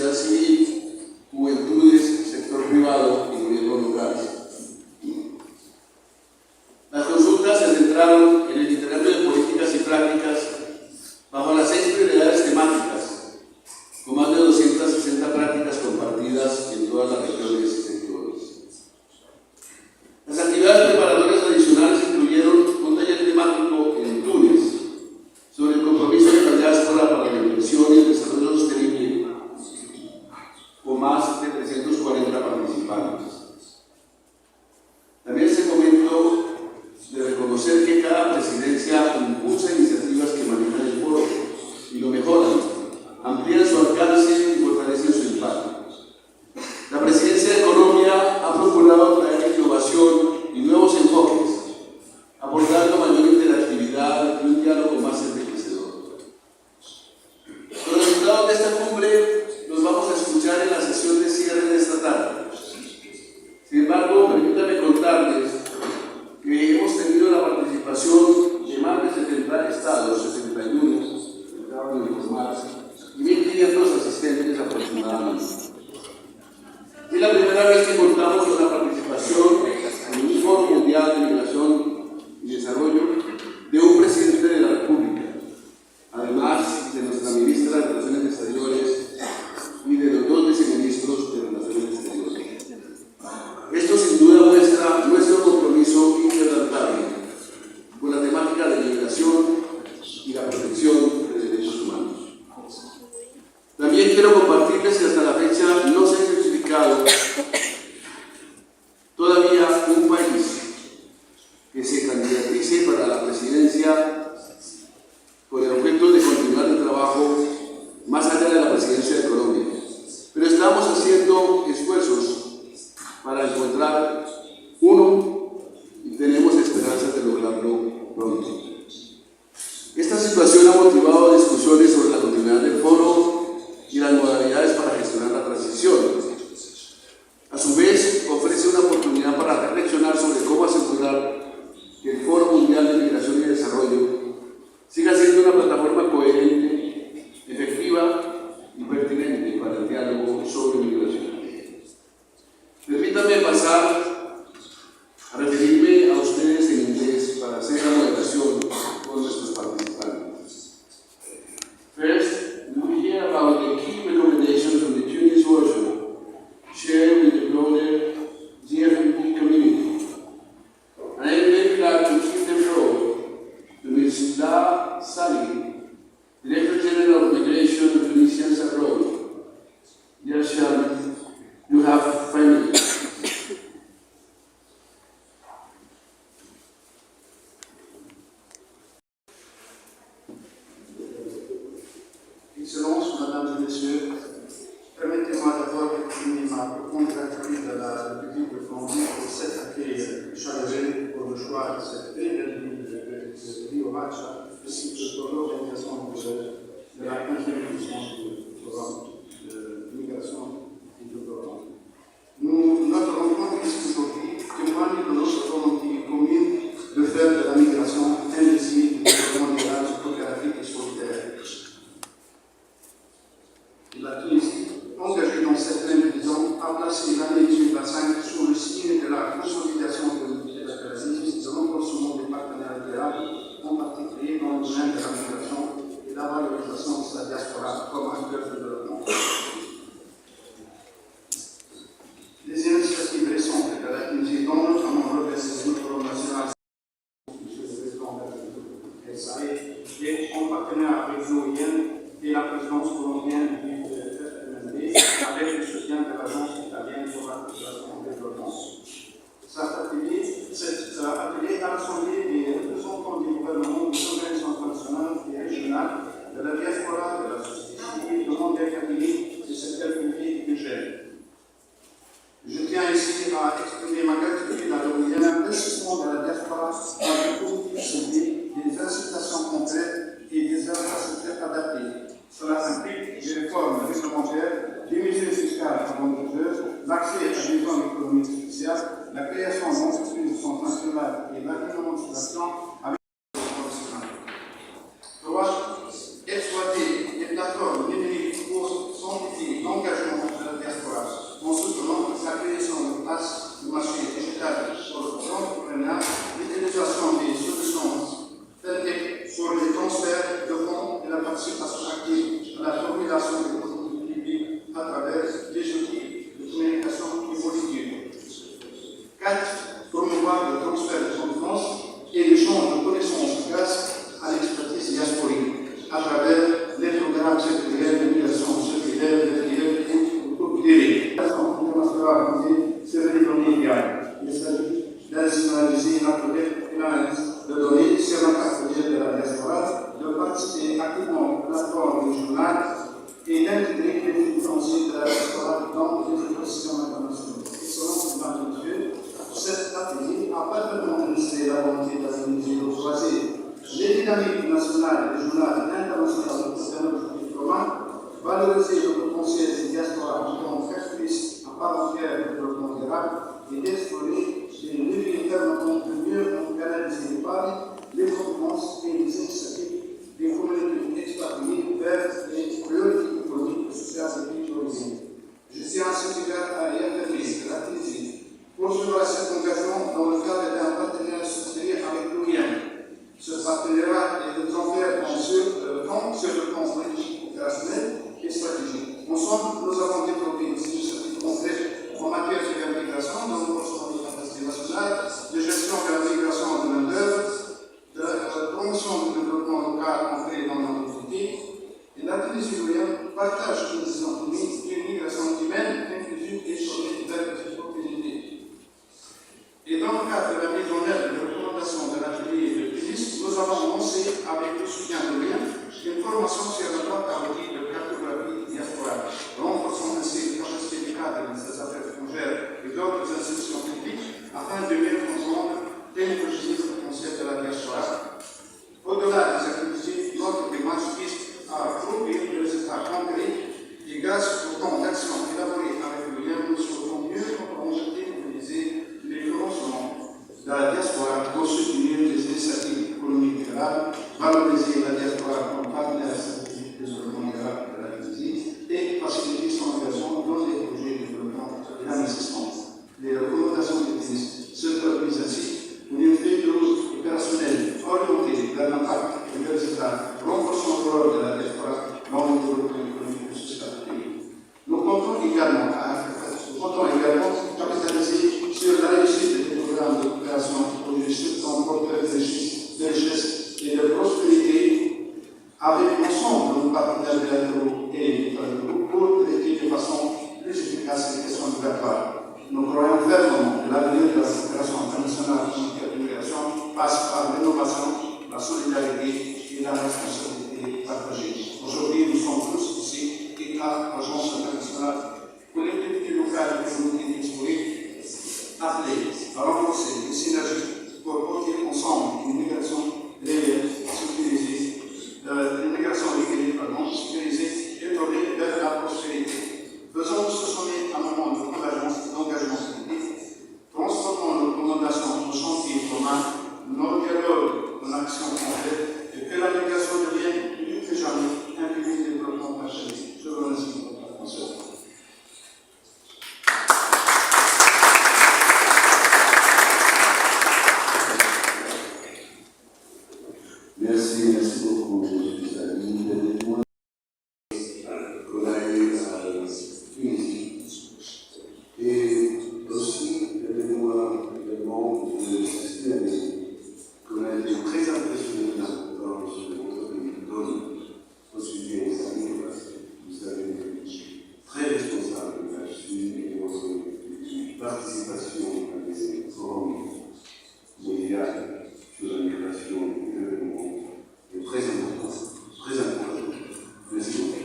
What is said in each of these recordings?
sociedad civil, juventudes, sector privado y gobiernos locales. Las consultas se centraron en el intercambio de políticas y prácticas bajo las 6 prioridades temáticas, con más de 260 prácticas compartidas en todas las regiones y sectores. Las actividades preparatorias adicionales incluyeron un taller temático en Túnez sobre el compromiso de la diáspora para la inversión y el desarrollo sostenible, con más de 340 participantes. También se comentó de reconocer que cada presidencia impulsa iniciativas que manejan el foro y lo mejoran, amplían su alcance y fortalecen su impacto. La presidencia de Colombia ha procurado traer innovación y nuevos enfoques, aportando mayor interactividad y un diálogo más enriquecedor. Los resultados de esta cumbre los vamos a escuchar en la sesión de cierre de esta tarde. Sin embargo, permítanme contarles que hemos tenido la participación de más de 70 estados, 61, acaban de informarse, y 1.500 asistentes aproximadamente. Es la primera vez que contamos con la participación en un Foro Mundial de Migración y Desarrollo de un presidente de la República, además de nuestra ministra de Relaciones Exteriores y de los 2 viceministros de Relaciones Exteriores. Esto sin duda muestra nuestro compromiso inquebrantable con la temática de migración y la protección de derechos humanos. También quiero compartirles que hasta la fecha no se ha identificado todavía un país que se candidatice para la presidencia con el objeto de continuar el trabajo más allá de la presidencia de Colombia. Pero estamos haciendo esfuerzos para encontrar uno y tenemos esperanzas de lograrlo pronto. Esta situación ha motivado discusiones sobre la continuidad del foro y las modalidades para gestionar la transición. A su vez, ofrece una oportunidad para reflexionar sobre cómo asegurar que el Foro Mundial de Migración y Desarrollo siga siendo una plataforma coherente, efectiva y pertinente para el diálogo sobre migración. Permítanme pasar a referirme a ustedes en inglés para hacer la moderación con nuestros participantes. First, we hear about the key recommendations from the Tunis workshop shared with the broader GFMP community. And I am very glad to give the floor to Ms. La Salih, Director General of Migration and Tunisians Abroad. Dear Chairman, you have 5 minutes. Excellences, Mesdames et Messieurs, permettez-moi d'abord d'exprimer ma profonde gratitude à la République de Colombie pour cet accueil chaleureux, pour le choix de cette belle ville de Rio Hacha, ainsi que pour l'organisation de la 15e édition du programme de migration et de développement. Notre rencontre ici aujourd'hui témoigne de notre volonté commune de faire de la migration un désir de développement durable, coopératif et solidaire. La Tunisie, engagée dans cette même vision, a placé l'année 2025 sous le signe de la consolidation de la crise, de renforcement des partenariats durables, en particulier dans le domaine de la migration et la valorisation de sa diaspora comme acteur de développement. Les initiatives récentes de la Tunisie, dont notamment l'organisation du Forum national, M. le Président de la SAE, et en partenariat avec l'OIM et la présidence colombienne du FMND, avec le soutien de l'Agence italienne pour la coopération et le développement. Cet atelier a rassemblé les représentants du gouvernement, des organisations internationales et régionales, de la diaspora, de la société civile, du monde académique, du secteur public et gène. Je tiens ici à exprimer ma gratitude à l'investissement de la diaspora dans le politique des incitations concrètes et des infrastructures adaptées. Cela implique des réformes réglementaires, des mesures fiscales avantageuses, l'accès à des zones économiques spéciales, la création d'entreprises transnationales et l'agrémentation avec les professionnels. 3. Exploiter les plateformes numériques pour scientifiques, d'engagement soutenir les initiatives économiques durables, valoriser la diaspora comme partenaire stratégique de développement durable de la Tunisie et faciliter son engagement dans les projets de développement et d'investissement. Les recommandations du ministre se traduisent ainsi pour une feuille de route opérationnelle orientée vers l'impact et le résultat, renforçant le rôle de la diaspora dans le développement économique et social du pays. Nous comptons également capitaliser sur la réussite des programmes de coopération pour les substants porteurs de richesse et de prospérité avec l'ensemble de nos partenaires bilatéraux et internationaux pour traiter de façon plus efficace les questions migratoires. Nous croyons fermement que l'avenir de la coopération internationale en matière d'immigration passe par l'innovation, la solidarité et la responsabilité partagée. Aujourd'hui, nous sommes tous ici, État, agences internationales, collectivités locales et communautés historiques, appelés à renforcer les synergies pour porter ensemble une migration réelle, sécurisée, sécurisée et tournée vers la prospérité. Faisons de ce sommet un moment de d'engagement politique, transformons nos recommandations en chantier commun, nos dialogues en action concrète, et que la migration devienne plus que jamais un pilier de développement partagé. Je vous remercie pour votre attention. Merci beaucoup, mes amis. Les témoins qu'on a eu à Tunisie. Et aussi, les témoins également de système qu'on a été très impressionnés dans ce pays donne au sujet des amis, parce que vous avez très responsable là-dessus et votre participation à des forums mondiaux sur la migration et le développement est très important, très important. Merci beaucoup.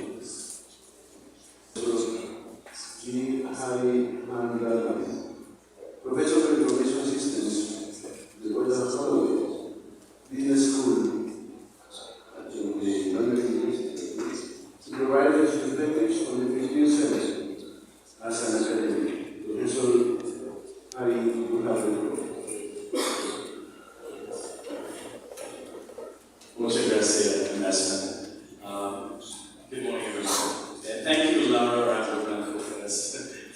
Professor of Information Systems, the Foro Business School at the London University, provided his privilege on the 15th century as an academic. Professor Hari, you have the floor. Muchas gracias, Ambassador. Good morning, everyone. Thank you, Laura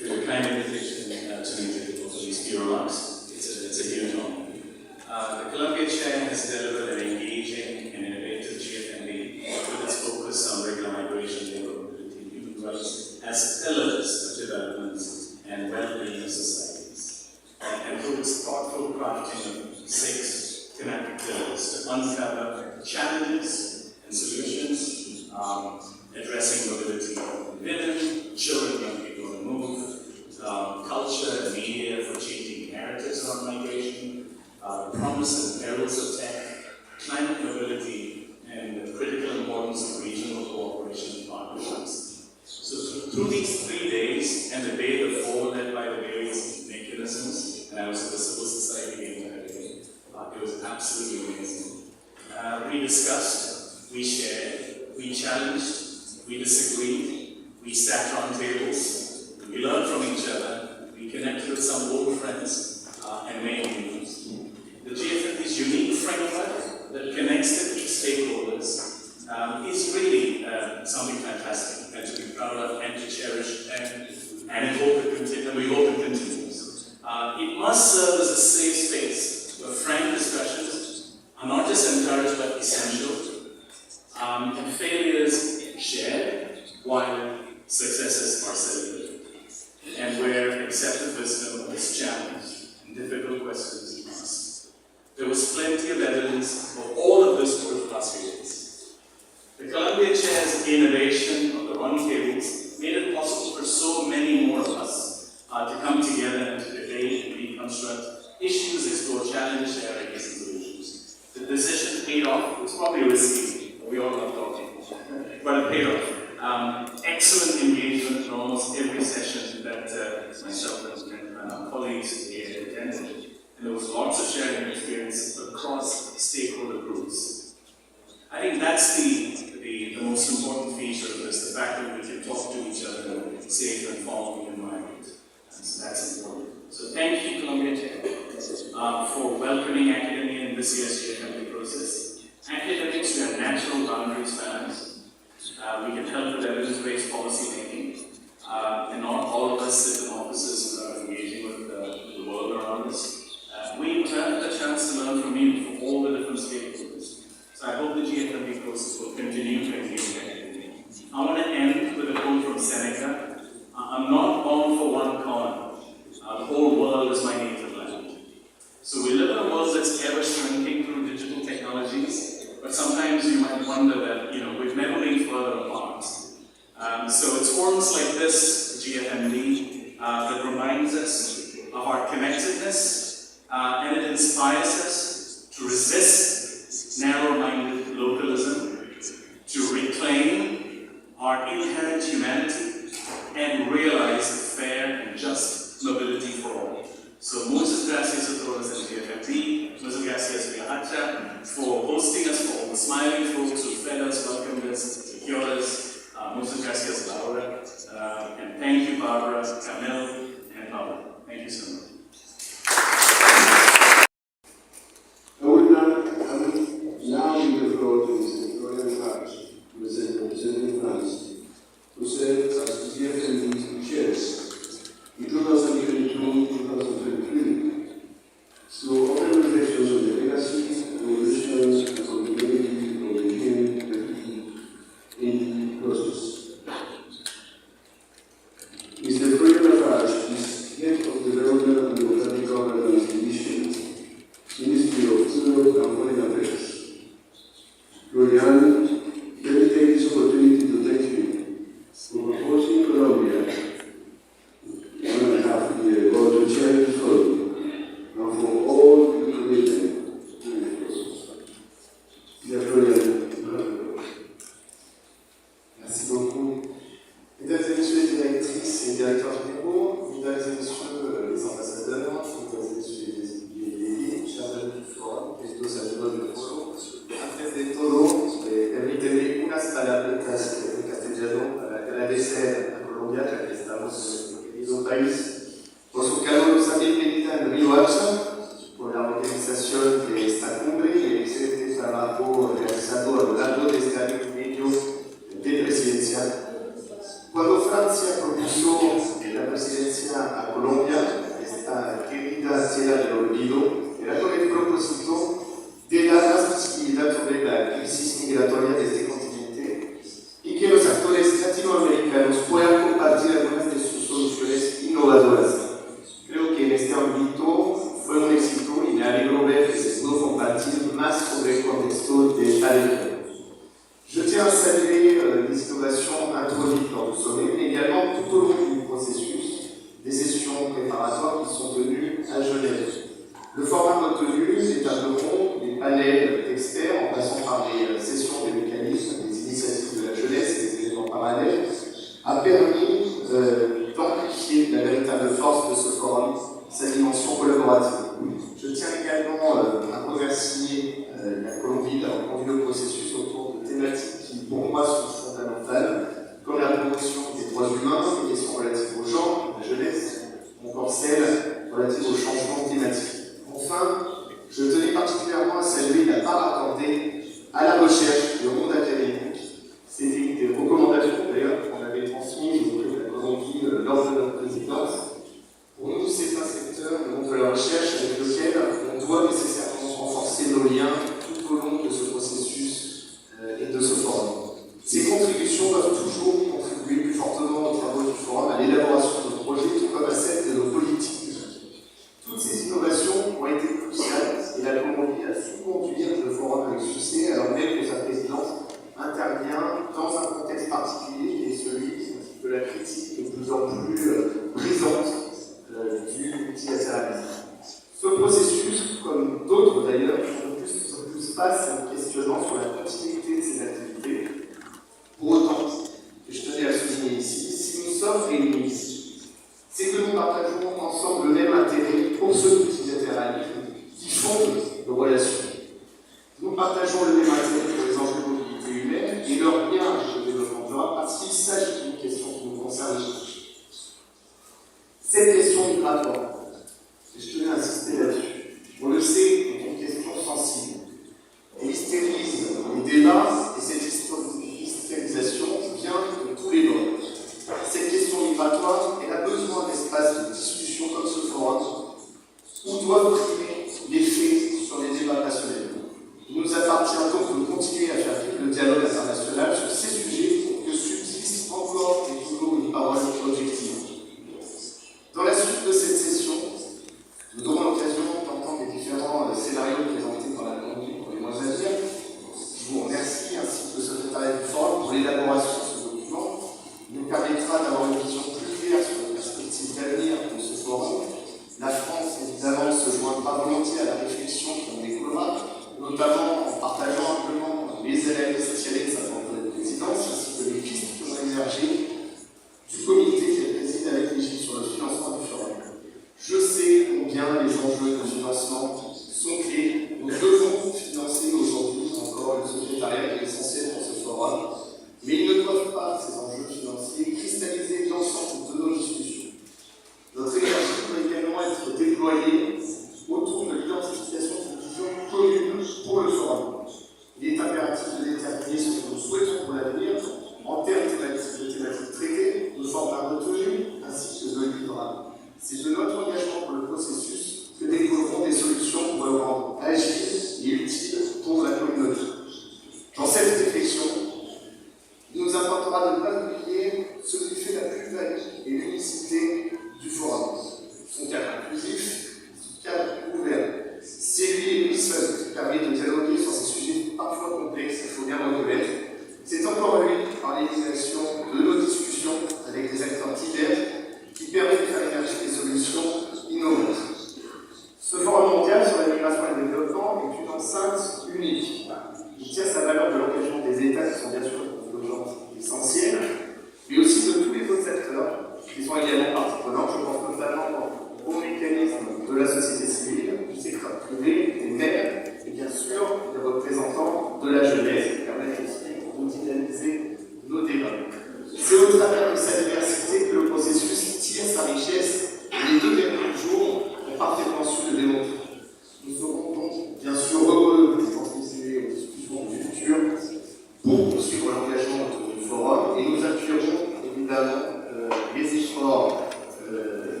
for your kind invitation to me to deliver these few remarks. It's a huge honor. The Columbia Chair has delivered an engaging and innovative GFMB with its focus on regular migration, labor mobility, and human rights as pillars of development and well-being of societies, and through its thoughtful crafting of 6 thematic pillars to uncover challenges and solutions, addressing mobility of women, children, young people on the move, culture and media for changing narratives on migration, promise and perils of tech, climate mobility, and the critical importance of regional cooperation and partnerships. So through these 3 days, and the day before led by the various mechanisms, and I was at the civil society game that day, it was absolutely amazing. We discussed, we shared, we challenged, we disagreed, we sat around tables, we learned from each other, we connected with some old friends, and made new ones. The GFM's unique framework that connects the key stakeholders is really something fantastic and to be proud of and to cherish, and we hope it continues. It must serve as a safe space where frank discussions are not just encouraged but essential, and failures shared while successes are celebrated, and where accepted wisdom is challenged and difficult questions asked. There was plenty of evidence for all of this over the past few days. The Columbia Chair's innovation of the round tables made it possible for so many more of us to come together and to debate and reconstruct issues, explore challenges, share ideas and solutions. The decision paid off. It was probably risky. We all love talking, but it paid off. Excellent engagement in almost every session that myself and our colleagues attended. And there was lots of sharing of experience across stakeholder groups. I think that's the most important feature of this, the fact that we can talk to each other in a safe and informed environment. So that's important. So thank you, Columbia Tech, for welcoming academia the CSGFMD process. Academics, we are natural boundary spanners. We can help with evidence-based policy making. And not all of us sit in offices engaging with the world around us. We in turn get a chance to learn from you from all the different stakeholders. So I hope the GFMD process will continue to engage academia. I want to end with a quote from Seneca. I'm not born for one corner. The whole world is my native land. So we live in a world that's ever shrinking through digital technologies, but sometimes you might wonder that we've never been further apart. So it's forums like this, GFMD, that reminds us of our connectedness, and it inspires us to resist narrow-minded localism, to reclaim our inherent humanity, and realize fair and just mobility for all. So muchas gracias a todos en GFMD, muchas gracias Viahacha for hosting us, for all the smiling folks who fed us, welcomed us, secured us. Muchas gracias, Laura, and thank you, Barbara, Camille, and Paula. Thank you so much. I would now give the floor to Mr. Florian Harsh, representing France, who served as GFMD chairs in 2022-2023. So, open reflections on the legacy, evolution, and continuity of the GFMD in process. Mr. Florian Harsh is head of development and democratic governance division, Ministry of Europe and Foreign Affairs. Florian, let me take this opportunity to thank you for proposing Colombia 1.5 years ago to chair this forum, and for all your commitment to the process. Dear Florian, merci beaucoup. Mesdames et messieurs les directrices et directeurs généraux, mesdames et messieurs les ambassadeurs, mesdames et messieurs les délégués, chers amis du forum, estos amigos del foro, antes de todo, permítanme unas palabras en castellano para agradecer a Colombia, ya que estamos en nuestro querido país, por su calurosa bienvenida en Río Hacha, por la organización de esta cumbre y el excelente trabajo realizado a lo largo de este año y medio de presidencia. Cuando Francia propuso la presidencia a Colombia, esta querida tierra del olvido, era con el propósito de dar más visibilidad sobre la crisis migratoria de este continente y que los actores latinoamericanos puedan compartir algunas de sus soluciones innovadoras. Creo que en este ámbito fue un éxito y me alegro ver que se pudo compartir más sobre el contexto de esta región. Je tiens à saluer les innovations introduites lors du sommet, mais également tout au long du processus des sessions préparatoires qui sont tenues à Genève. Le format retenu, les tables rondes, les panels d'experts, en passant par les sessions des mécanismes, des initiatives de la jeunesse et des événements parallèles, a permis d'amplifier la véritable force de ce forum, sa dimension collaborative. Je tiens également à remercier la Colombie d'avoir conduit le processus autour de thématiques qui, pour moi, sont fondamentales, comme la promotion des droits humains, les questions relatives au genre, à la jeunesse, ou encore celles relatives au changement climatique. Enfin, je tenais particulièrement à saluer la part accordée à la recherche, le monde académique. C'était des recommandations d'ailleurs qu'on avait transmises au de la Colombie lors de notre présidence. Pour nous, c'est un secteur, le monde de la recherche, avec lequel on doit nécessairement renforcer nos liens tout au long de ce processus et de ce forum. Ces contributions doivent toujours contribuer plus fortement aux travaux du forum, à l'élaboration de nos projets, tout comme à celle de nos politiques. Toutes ces innovations ont été cruciales et la Colombie a su conduire le forum avec succès, alors même que sa présidence intervient dans un contexte particulier qui est celui de la critique de plus en plus brisante du multilatéralisme. Ce processus, comme d'autres d'ailleurs, font plus face à un questionnement sur la continuité de ces activités. Pour autant, et je tenais à souligner ici, si nous sommes réunis ici, c'est que nous partageons ensemble le même intérêt pour ce multilatéralisme qui fonde nos relations. Nous partageons le même intérêt pour les enjeux de mobilité humaine et leur lien avec le développement durable parce qu'il s'agit d'une question qui nous concerne tous. Cette question migratoire, et je tenais à insister là-dessus, on le sait, est une question sensible.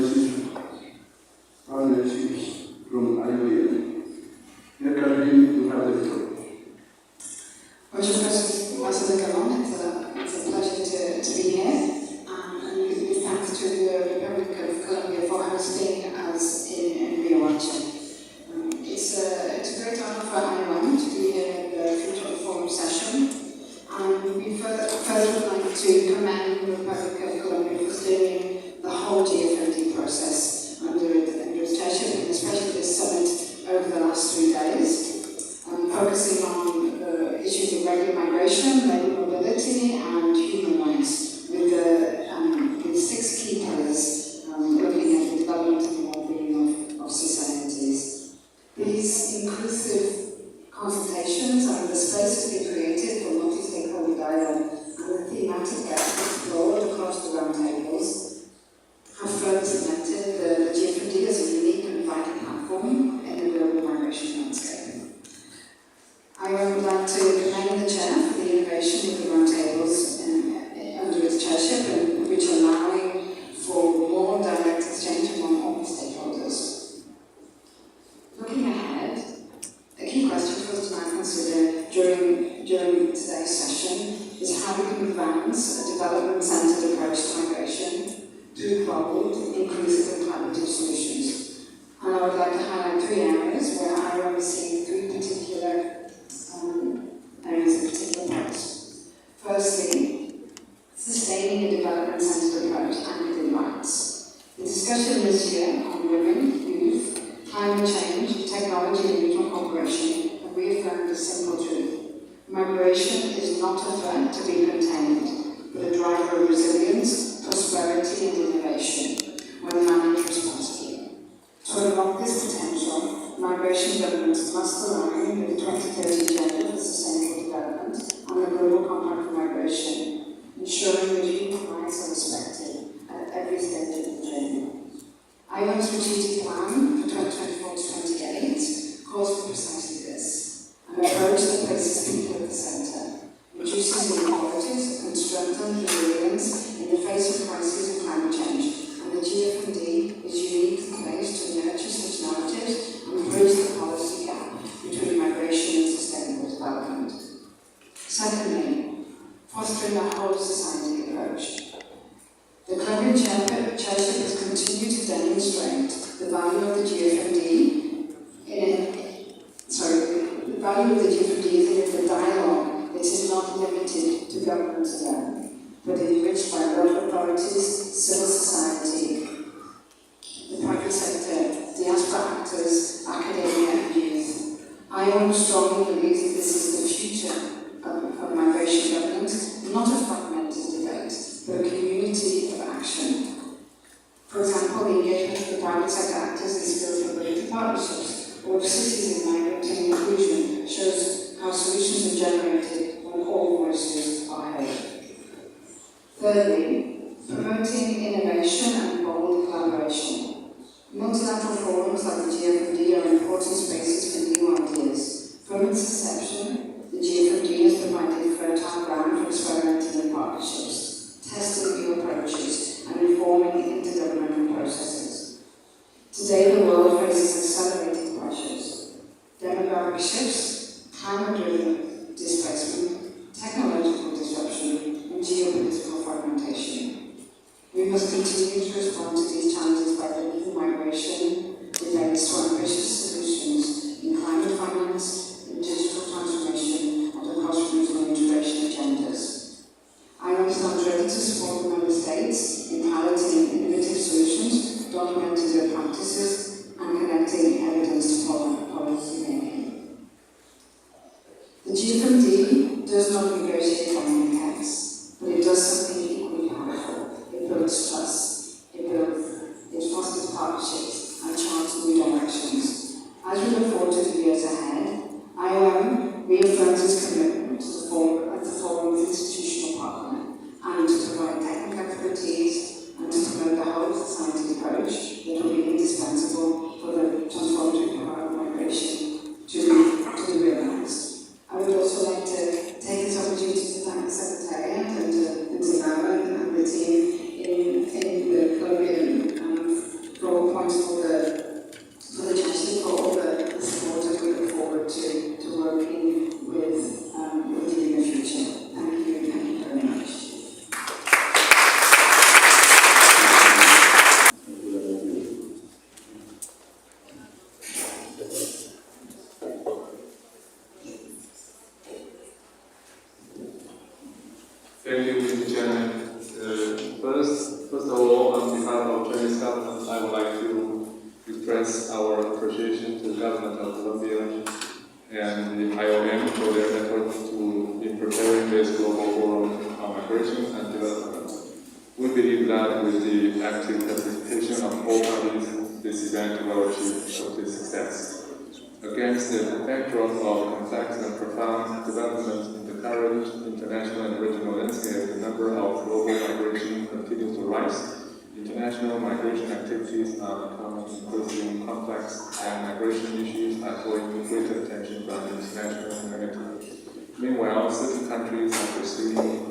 Francis from IOM. Here, Caroline, you have the floor. It's a pleasure to be here, and with thanks to the Republic of Colombia for hosting us in Migración. It's a great honor for IOM to be here in the Future Forum session, and we first would like to commend the Republic of Colombia for steering the whole GFMD process under its chairship, and especially this summit over the last 3 days, focusing on the issues of regular migration, labour mobility, and human rights, with 6 key pillars looking at the development and well-being of societies. These inclusive consultations are the space to be created for multi-stakeholder dialogue, and the thematic gaps explored across the roundtables have further cemented the GFMD as a unique and vital platform in the global migration landscape. I would like to commend the chair for the innovation of the roundtables under its chairship, and which are allowing for more direct exchange among all stakeholders. Looking ahead, a key question for us to now consider during today's session is how we can advance a development-centered approach to migration to bold, inclusive and collaborative solutions. And I would like to highlight 3 areas where IOM is seeing 3 particular areas of particular focus. Firstly, sustaining a development-centered approach anchored in rights. The discussion this year on women, youth, climate change, technology and regional cooperation have reaffirmed a simple truth. Migration is not a threat to be contained, but a driver of resilience, prosperity and innovation when managed responsibly. To unlock this potential, migration governments must align with the 2030 Agenda for Sustainable Development and the Global Compact for Migration, ensuring that human rights are respected at every stage of the journey. IOM's strategic plan for 2024 to 2028 calls for precisely this, an approach that places people at the centre, reduces inequalities and strengthens resilience in the face of crises of climate change, and the GFMD is uniquely placed to nurture such narratives and bridge the policy gap between migration and sustainable development. Secondly, fostering a whole society approach. The Colombian chairship has continued to demonstrate the value of the GFMD is in the dialogue that is not limited to governments alone, but enriched by local authorities, civil society, the private sector, diaspora actors, academia and youth. IOM strongly believes that this is the future of migration governance, not a fragmented debate, but a community of action. For example, the engagement of the private sector actors in skills mobility partnerships or cities in migrant and inclusion shows how solutions are generated when all voices are heard. Thirdly, promoting innovation and bold collaboration. Multilateral forums like the GFMD are important spaces for new ideas. From its inception, the GFMD has provided fertile ground for experimenting in partnerships, testing new approaches, and informing intergovernmental processes. Today, the world faces accelerating pressures. Demographic shifts, climate-driven displacement, technological disruption, and geopolitical fragmentation. We must continue to respond to these challenges by linking migration with aims to ambitious solutions in climate finance, in digital transformation, and across regional integration agendas. IOM stands ready to support the Member States in piloting innovative solutions, documenting their practices, and connecting evidence to policy making. The GFMD does not negotiate on impacts, but it does something equally powerful. It builds trust, it fosters partnerships, and charts new directions. As we look forward to the years ahead, IOM reaffirms its commitment to the forum's institutional partner and to provide technical expertise and to promote the whole society approach that will be indispensable for the transformative power of migration to be realised. I would also like to take this opportunity to thank the Secretariat and to Laura and the team in the Colombian express our appreciation to the government of Colombia and the IOM for their efforts in preparing this global forum on migration and development. We believe that with the active participation of all parties, this event will achieve complete success. Against the backdrop of complex and profound development in the current international and regional landscape, the number of global migration continues to rise. International migration activities are becoming increasingly complex, and migration issues are drawing greater attention from the international community. Meanwhile, certain countries are pursuing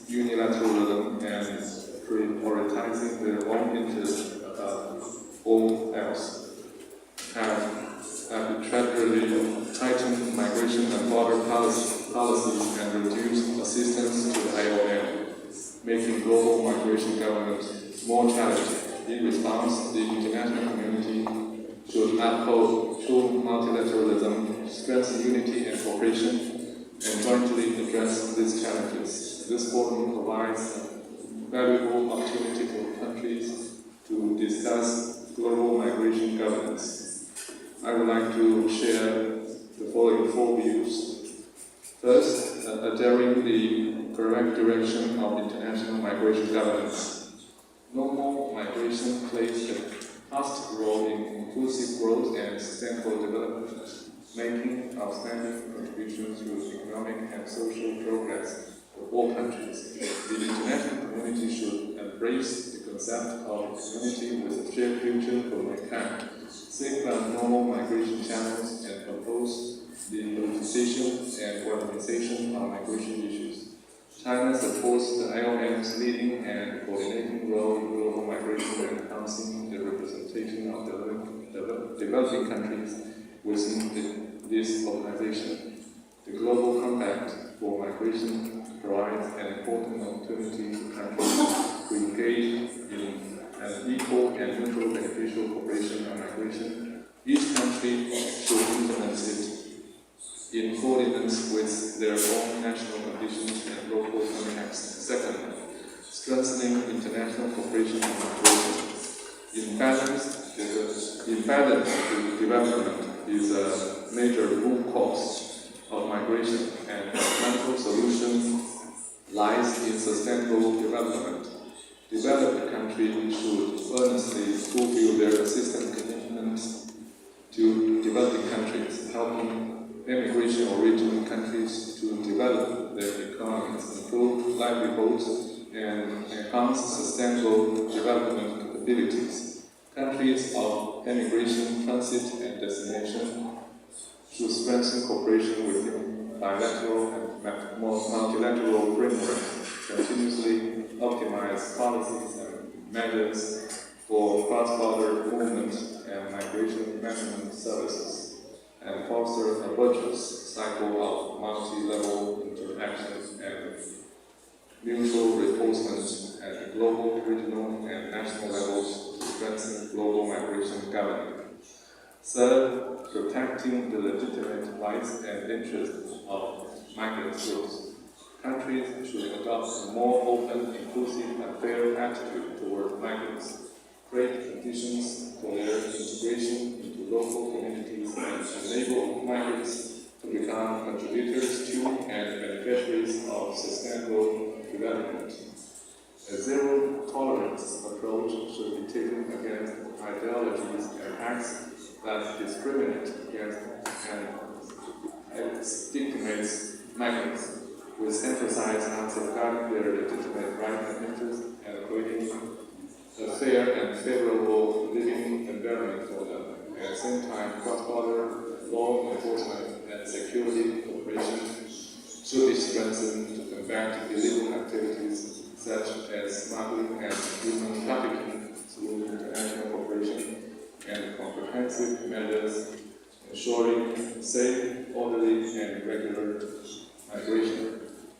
unilateralism and prioritizing their own interests above all else, have arbitrarily tightened migration and border policies and reduced assistance to the IOM, making global migration governance more challenging. In response, the international community should uphold true multilateralism, strengthen unity and cooperation, and jointly address these challenges. This forum provides a valuable opportunity for countries to discuss global migration governance. I would like to share the following 4 views. First, adhering the correct direction of international migration governance. Normal migration plays a positive role in inclusive growth and sustainable development, making outstanding contributions to economic and social progress for all countries. The international community should embrace the concept of a community with a shared future for mankind, safeguard normal migration channels, and oppose the politicization and organization of migration issues. China supports the IOM's leading and coordinating role in global migration and enhancing the representation of developing countries within this organization. The Global Compact for Migration provides an important opportunity for countries to engage in an equal and mutual beneficial cooperation on migration. Each country should implement it in coordinates with their own national conditions and local contexts. Second, strengthening international cooperation on migration. Imbalanced development is a major root cause of migration, and a fundamental solution lies in sustainable development. Developed countries should earnestly fulfill their assistance commitments to developing countries, helping immigration-origin countries to develop their economies, improve livelihoods, and enhance sustainable development capabilities. Countries of immigration, transit, and destination should strengthen cooperation within bilateral and multilateral frameworks, continuously optimize policies and measures for cross-border movement and migration management services, and foster a virtuous cycle of multi-level interaction and mutual reinforcement at the global, regional, and national levels to strengthen global migration governance. Third, protecting the legitimate rights and interests of migrant groups. Countries should adopt a more open, inclusive, and fair attitude toward migrants, create conditions for their integration into local communities, and enable migrants to become contributors to and beneficiaries of sustainable development. A zero-tolerance approach should be taken against ideologies and acts that discriminate against and stigmatize migrants, with emphasis on safeguarding their legitimate rights and interests and creating a fair and favorable living environment for them. At the same time, cross-border law enforcement and security cooperation should be strengthened to combat illegal activities such as smuggling and human trafficking through international cooperation and comprehensive measures ensuring safe, orderly, and regular migration.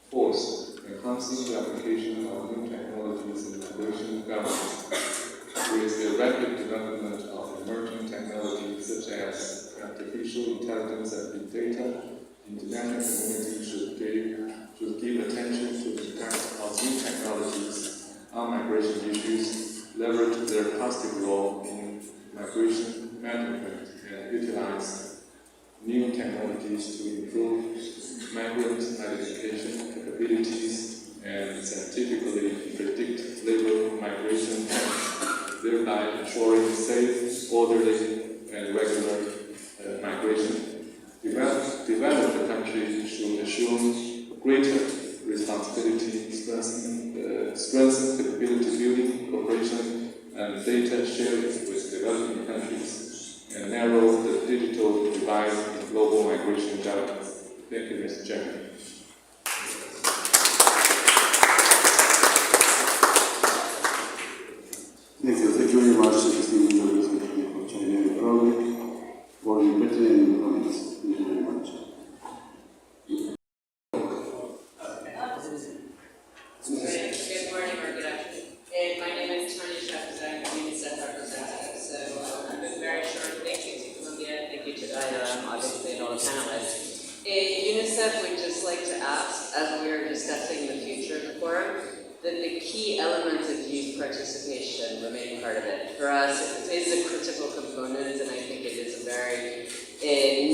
Fourth, enhancing the application of new technologies in migration governance. With the rapid development of emerging technologies such as artificial intelligence and big data, the international community should give attention to the impact of new technologies on migration issues, leverage their positive role in migration management and utilize new technologies to improve migrant identification capabilities and scientifically predict labor migration, thereby ensuring safe, orderly, and regular migration. Developed countries should assume greater responsibility, strengthen capability building, cooperation, and data sharing with developing countries, and narrow the digital divide in global migration governance. Thank you, Mr. Chairman. Thank you very much, distinguished representative of China Republic, for your pertinent comments. Thank you very much. Good morning or good afternoon. My name is Tanya Shepard. I'm a UNICEF representative. So I've been very short. Thank you to Colombia. Thank you to Diana, obviously, and all the panelists. UNICEF would just like to ask, as we are discussing the future of the forum, that the key elements of youth participation remain part of it. For us, it is a critical component, and I think it is a very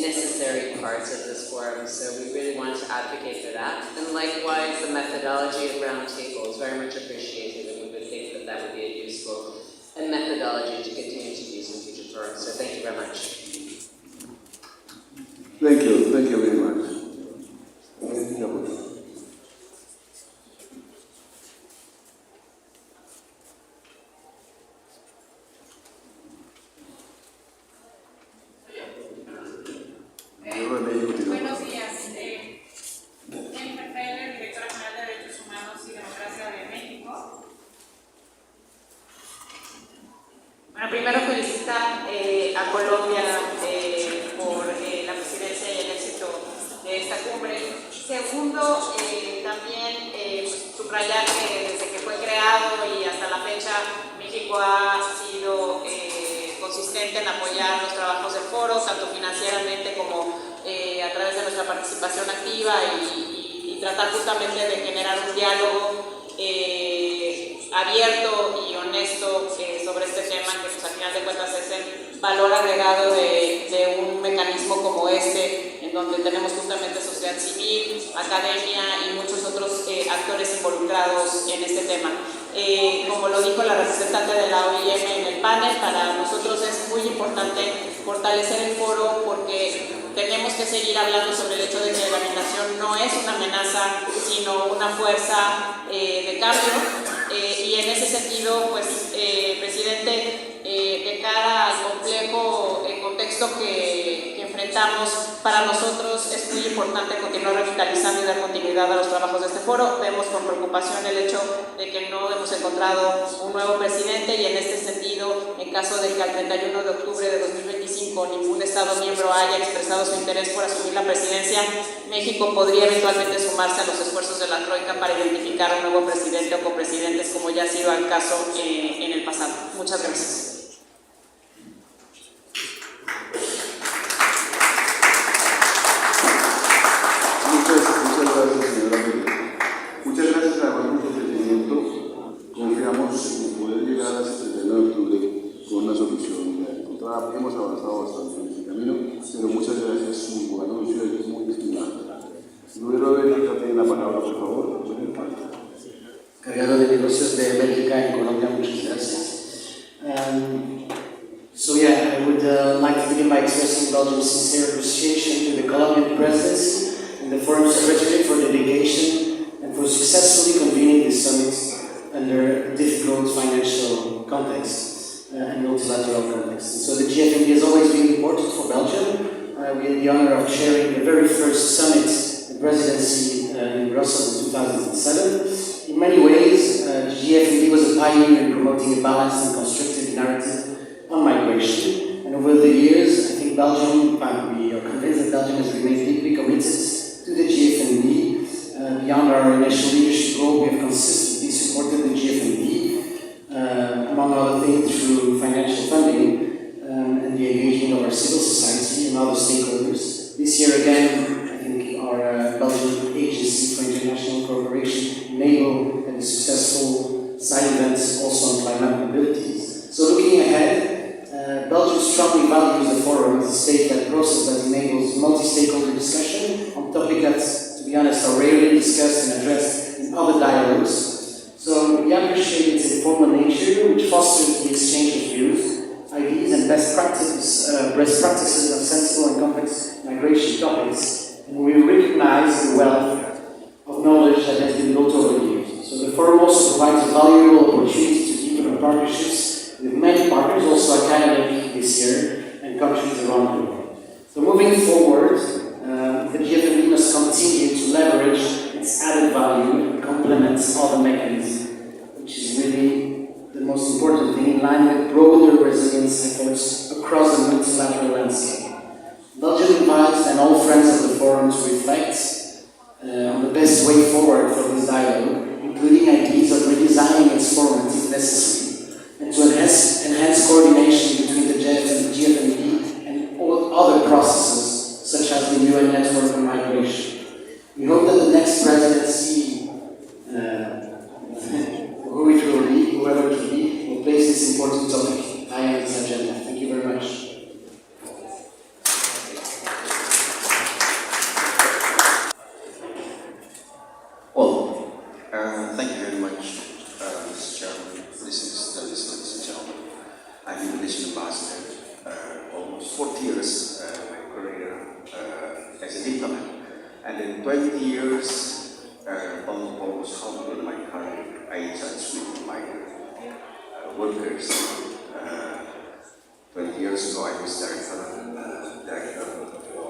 necessary part of this forum, so we really want to advocate for that. And likewise, the methodology of roundtable is very much appreciated, and we would think that that would be a useful methodology to continue to use in future forums. So thank you very much. Thank you very much. Buenos días. Jennifer Feller, directora general de Derechos Humanos y Democracia de México. Bueno, primero felicitar a Colombia por la presidencia y el éxito de esta cumbre. Segundo, también subrayar que desde que fue creado y hasta la fecha México ha sido consistente en apoyar los trabajos del foro, tanto financieramente como a través de nuestra participación activa y tratar justamente de generar un diálogo abierto y honesto sobre este tema, que pues, al final de cuentas es el valor agregado de un mecanismo como este, en donde tenemos justamente sociedad civil, academia y muchos otros actores involucrados en este tema. Como lo dijo la representante de la OIM en el panel, para nosotros es muy importante fortalecer el foro porque tenemos que seguir hablando sobre el hecho de que la migración no es una amenaza, sino una fuerza de cambio. Y en ese sentido, pues, presidente, de cara al complejo contexto que enfrentamos, para nosotros es muy importante continuar revitalizando y dar continuidad a los trabajos de este foro. Vemos con preocupación el hecho de que no hemos encontrado un nuevo presidente y en este sentido, en caso de que al 31 de octubre de 2025 ningún Estado miembro haya expresado su interés por asumir la presidencia, México podría eventualmente sumarse a los esfuerzos de la Troika para identificar un nuevo presidente o copresidentes, como ya ha sido el caso en el pasado. Muchas gracias. Muchas gracias a nuestro entretenimiento. Confiamos en poder llegar a ese 31 de octubre con una solución encontrada. Hemos avanzado bastante en este camino, pero muchas gracias, muy buen anuncio y muy estimado. Luego de Bélgica tiene la palabra, por favor. Cargado de negocios de Bélgica en Colombia, muchas gracias. So yeah, I would like to begin by expressing Belgium's sincere appreciation to the Colombian presidency and the Foreign Secretary for the delegation and for successfully convening this summit under a difficult financial context and multilateral context. And so the GFMD has always been important for Belgium. We had the honor of chairing the very first summit and presidency in Brussels in 2007. In many ways, the GFMD was a pioneer in promoting a balanced and constructive narrative on migration. And over the years, I think Belgium, we are convinced that Belgium has remained deeply committed to the GFMD. Beyond our initial leadership role, we have consistently supported the GFMD, among other things through financial funding and the engagement of our civil society and other stakeholders. This year again, I think our Belgian Agency for International Cooperation enabled a successful side event also on climate mobilities. So looking ahead, Belgium strongly strongly values the forum as a state-led process that enables multi-stakeholder discussion on topics that, to be honest, are rarely discussed and addressed in other dialogues. So we appreciate its informal nature, which fosters the exchange of views, ideas, and best practices of sensible and complex migration topics, and we recognize the wealth of knowledge that has been built over the years. So the forum also provides a valuable opportunity to deepen our partnerships with many partners, also academic this year, and countries around the world. So moving forward, the GFMD must continue to leverage its added value and complement other mechanisms, which is really the most important thing, in line with broader resilience efforts across the multilateral landscape. Belgium invites and all friends of the forum to reflect on the best way forward for this dialogue, including ideas of redesigning its format if necessary, and to enhance coordination between the GFMD and all other processes, such as the UN Network on Migration. We hope that the next presidency, who it will be, whoever it will be, will place this important topic high on its agenda. Thank you very much. Thank you very much, Mr. Chairman, listeners, ladies and gentlemen. I'm Indonesian ambassador, almost 40 years my career as a diplomat, and in 20 years, almost half of my career, I touched with migrant workers. 20 years ago, I was director for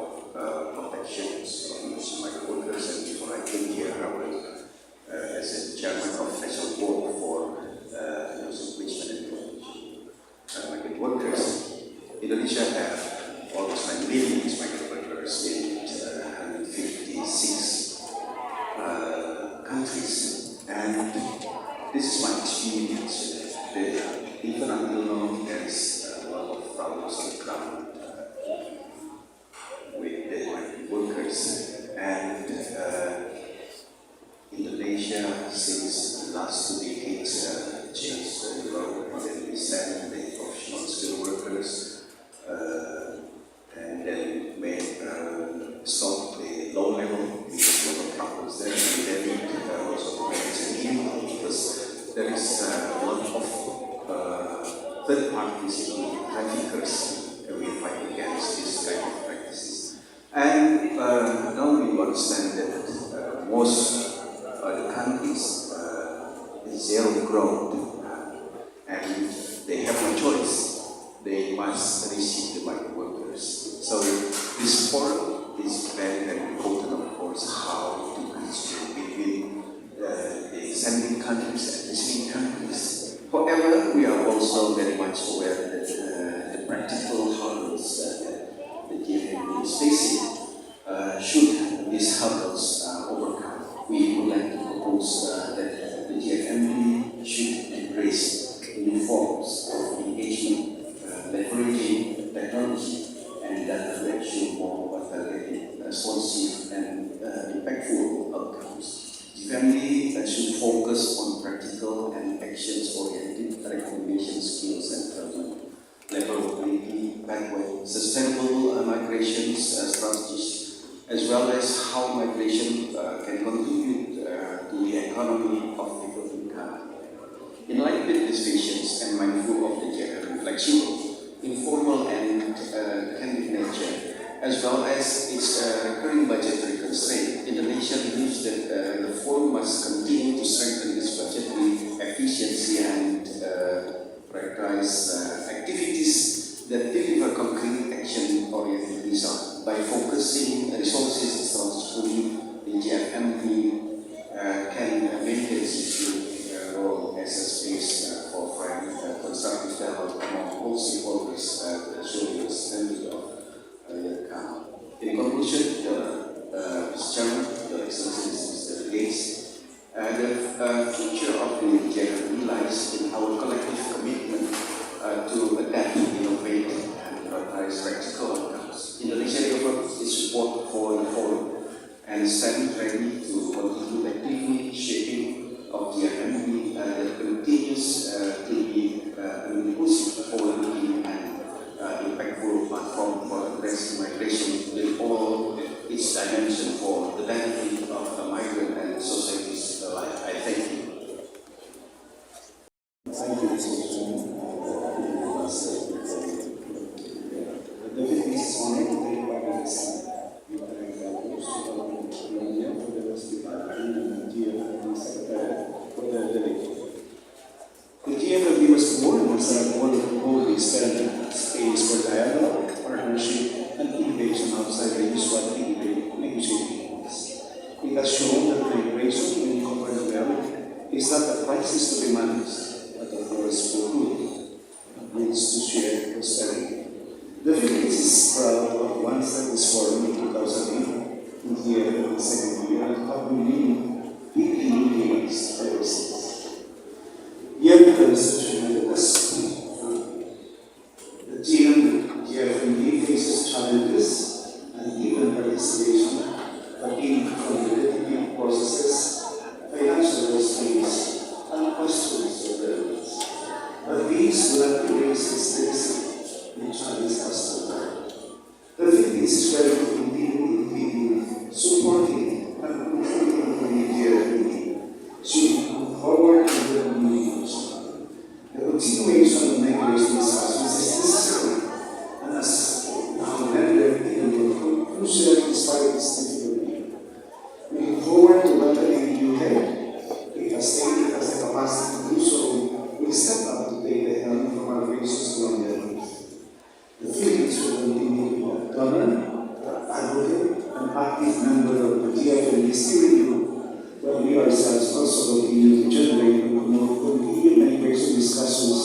protections of migrant workers, and before I came here, I was as a chairman of national board for engagement and migrant workers. Indonesia have almost 9 million migrant workers in 156 countries, and this is my experience. Even until now, there is a lot of problems on the ground with the migrant workers, and Indonesia, since the last 2 decades, changed the law, and we sent the professional skilled workers, and then made stop the low level because there were problems there, and then also manage an because there is a lot of third parties, traffickers, and we fight against this kind of practices. And now we understand that most the countries is zero growth, and they have no choice. They must receive the migrant workers. So this forum is very, very important, of course, how to bridge between the sending countries and receiving countries. However, we are also very much aware that the practical hurdles that the GFMD is facing, should these hurdles overcome. We would like to propose that the GFMD should embrace new forms of engagement, leveraging technology, and that will ensure more authoritative, responsive, and impactful outcomes. GFMD should focus on practical and actions-oriented recommendation skills and development, levelability, pathway, sustainable migration strategies, as well as how migration can contribute to the economy of developing countries. In line with these visions and mindful of the GFMD flexible, informal and candid nature, as well as its recurring budgetary constraint, Indonesia believes that the forum must continue to strengthen its budgetary efficiency and prioritize activities that deliver concrete action-oriented results. By focusing resources strategically, the GFMD can maintain its role as a space for frank, constructive dialogue among all stakeholders, showing the strength of the account. In conclusion, Mr. Chairman, Your Excellencies, Mr. Gates, the future of the GFMD lies in our collective commitment experiment, space for dialogue, partnership, and innovation outside the usual negotiating points. It has shown that migration, when governed well, is not a crisis to be managed, but a force for good, a bridge to shared prosperity. The Philippines is proud of one studies forum in 2008, in the second year, and have been named 15 games ever since. Yet the research method has the GFMD faces challenges and even participation that came from the dedicated processes, financial restraints, and questions of relevance. But these will not erase its legacy in Chinese customer. The Philippines is ready to continue supporting and contributing to the GFMD, should move forward in the communication. The continuation of migration discussions is necessary, and as now rendered in crucial despite its difficulty. Looking forward to welcoming you here, if a state has the capacity to do so, will step up to take the helm from our gracious Colombian. The Philippines will continue to be a donor, advocate, and active member of the GFMD steering group, while we ourselves also continue to generate and promote continued migration discussions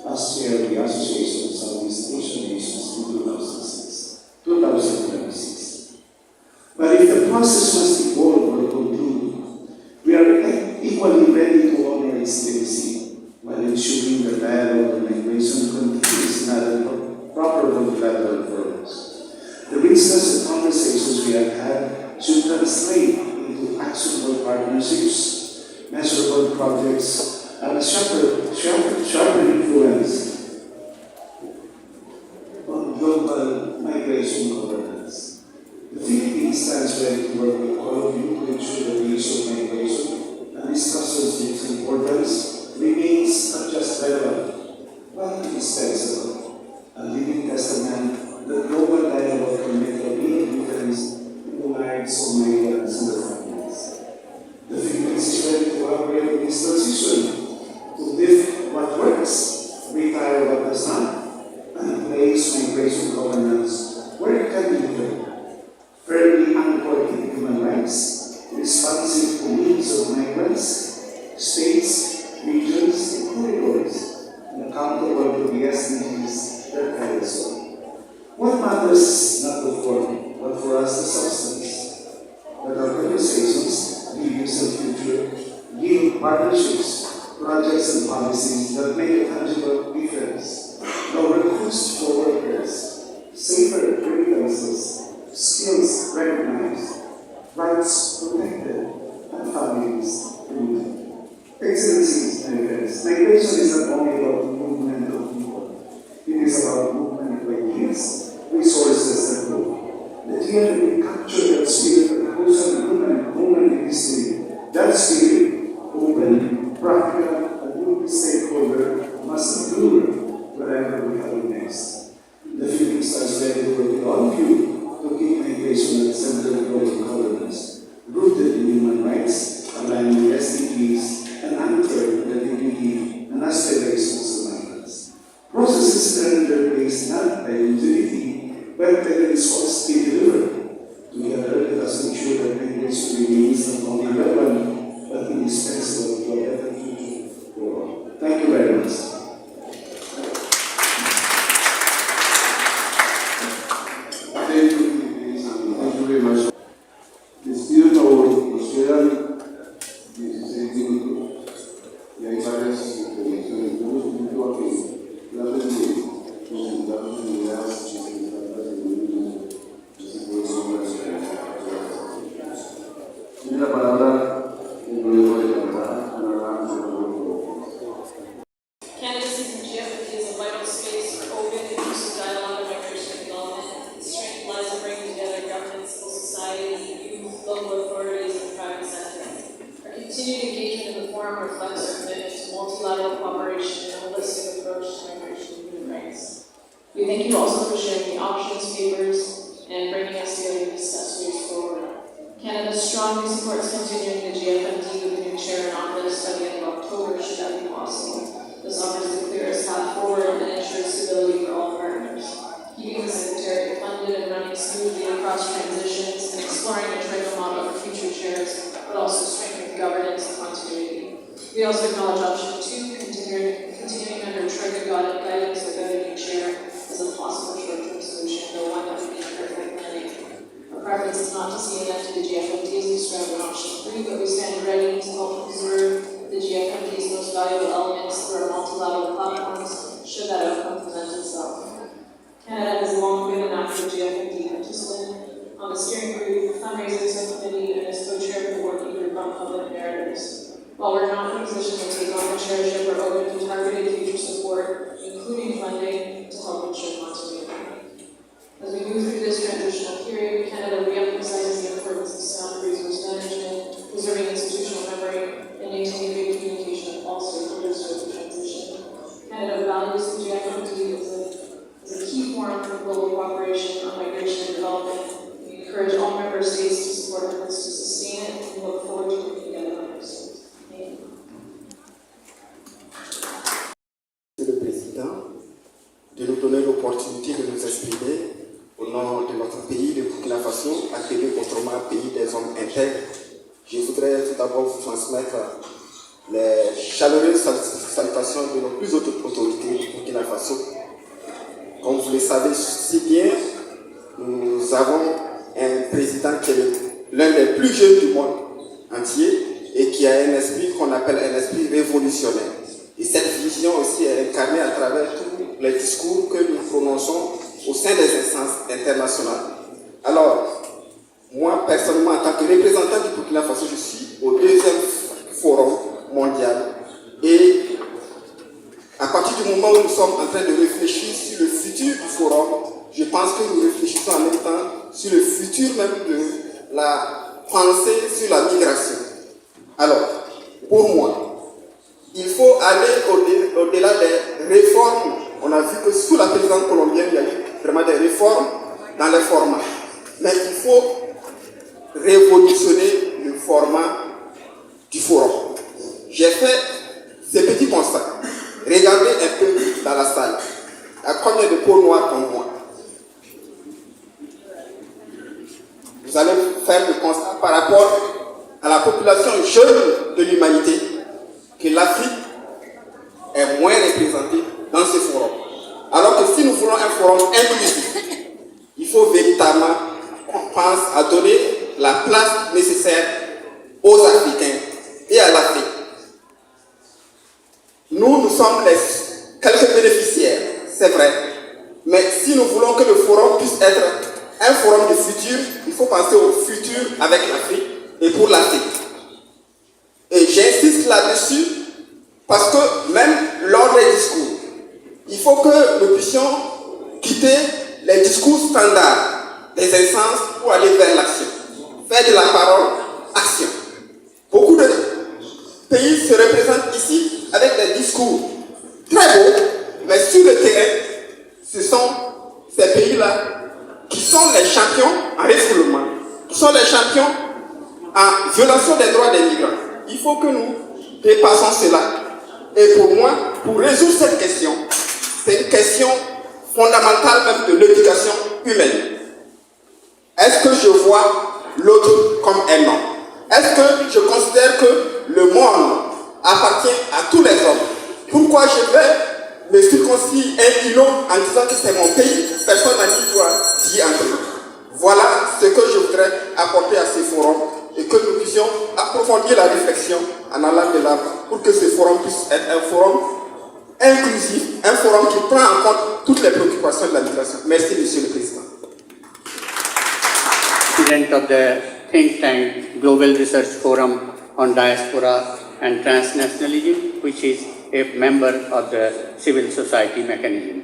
as chair of the Association of Southeast Asian Nations in 2026. But if the process must evolve or conclude, we are equally ready to honor its legacy while ensuring the dialogue and migration continues in other proper multilateral forums. The richness and conversations we have had should translate into actionable partnerships, measurable projects, and a sharper influence on global migration governance. The Philippines stands ready to work with all of you to ensure that the issue of migration and discussions its importance remains not just relevant, but indispensable, a living testament that global dialogue can make a real difference in the lives of migrants and their families. The Philippines is ready to collaborate in this transition, to lift what works, retire what does not, and place migration governance where it can be done. Firmly anchored in human rights, responsive to needs of migrants, states, regions, and corridors, and accountable to the SDGs that guide us all. What matters is not the form, but for us the substance. That our conversations, views and future, yield partnerships, projects and policies that make a tangible difference. Lower costs for workers, safer remittances, skills recognized, rights protected, and families rooted. Excellencies, my friends, migration is not only about movement of people. It is about movement of ideas, resources, and growth. The GFMD captured that spirit of wholesome human in history. That spirit, open, practical, and multi-stakeholder, must endure wherever we are next. The Philippines stands ready to work with all of you to keep migration at the center of global governance, rooted in human rights, aligned with SDGs, and anchored in the dignity and aspirations of migrants. Processes earn their place not by utility, but by the results they deliver. Together, let us ensure that migration remains not only relevant, but indispensable to a better future for all. Thank you very much. Les pido el favor que nos quedan 16 minutos y hay varias intervenciones. Yo los invito a que traten de presentar sus ideas y presentarlas en un minuto. Así podemos tiene la palabra el gobierno de Canadá, Canada's GFMD is a vital space for open and inclusive dialogue on migration and development. Its strength lies in bringing together government, civil society, youth, local authorities, and the private sector. Our continued engagement in the forum reflects our commitment to multilateral cooperation and a holistic approach to migration and human rights. We thank you also for sharing the options, papers, and bringing us together to discuss ways forward. Canada strongly supports continuing the GFMD with a new chair in office by the end of October, should that be possible. This offers the clearest path forward and ensures stability running smoothly across transitions and exploring a trigger model for future chairs, but also strengthening governance and continuity. We also acknowledge option 2, continuing under trigger guidance without a new chair as a possible short-term solution, though one that would be imperfect planning. Our preference is not to see an end to the GFMT as described in option 3, but we stand ready to help preserve the GFMT's most valuable elements through our multilateral platforms, should that outcome present itself. Canada has long been an active GFMT participant on the steering group, fundraising subcommittee, and as co-chair of the working group on public narratives. While we're not in a position to take on the chairship, we're open to targeted future support, including funding, to help ensure continuity. As we move through this transitional period, Canada re-emphasizes the importance of sound resource management, preserving institutional memory, and maintaining good communication with all stakeholders through the transition. Canada values the GFMT as a key forum for global cooperation on migration and development. We encourage all member states to support efforts to sustain it and look forward to working together on this. Thank you. Monsieur le Président, de nous donner l'opportunité de nous exprimer au nom de notre pays, le Burkina Faso, appelé autrement pays des hommes intègres. Je voudrais tout d'abord vous transmettre les chaleureuses salutations de nos plus hautes autorités du Burkina Faso. Comme vous le savez si bien, nous avons un président qui est l'un des plus jeunes du monde entier et qui a un esprit qu'on appelle un esprit révolutionnaire. Et cette vision aussi est incarnée à travers tous les discours que nous prononçons au sein des instances internationales. Alors, moi personnellement, en tant que représentant du Burkina Faso, je suis au 2e Forum mondial et à partir du moment où nous sommes en train de réfléchir sur le futur du forum, je pense que nous réfléchissons en même temps sur le futur même de la pensée sur la migration. Alors, pour moi, il faut aller au-delà des réformes. On a vu que sous la présidence colombienne, il y a eu vraiment des réformes dans les formats. Mais il faut révolutionner le format du forum. J'ai fait ces petits constats. Regardez un peu dans la salle. Il y a combien de peaux noires comme moi? Vous allez faire le constat par rapport à la population jeune de l'humanité que l'Afrique est moins représentée dans ce forum. Alors que si nous voulons un forum inclusif, il faut véritablement qu'on pense à donner la place nécessaire aux Africains et à l'Afrique. Nous sommes quelques bénéficiaires, c'est vrai. Mais si nous voulons que le forum puisse être un forum de futur, il faut penser au futur avec l'Afrique et pour l'Afrique. Et j'insiste là-dessus parce que même lors des discours, il faut que nous puissions quitter les discours standards des instances pour aller vers l'action. Faire de la parole, action. Beaucoup de pays se représentent ici avec des discours très beaux, mais sur le terrain, ce sont ces pays-là qui sont les champions en refoulement, qui sont les champions en violation des droits des migrants. Il faut que nous dépassons cela. Et pour moi, pour résoudre cette question, c'est une question fondamentale même de l'éducation humaine. Est-ce que je vois l'autre comme un homme? Est-ce que je considère que le monde appartient à tous les hommes? Pourquoi je vais me circoncire un îlot en disant que c'est mon pays? Personne n'a dit quoi dire entre nous. Voilà ce que je voudrais apporter à ce forum et que nous puissions approfondir la réflexion en allant de l'avant pour que ce forum puisse être un forum inclusif, un forum qui prend en compte toutes les préoccupations de la migration. Merci, Monsieur le Président. President of the think tank Global Research Forum on Diaspora and Transnationalism, which is a member of the civil society mechanism.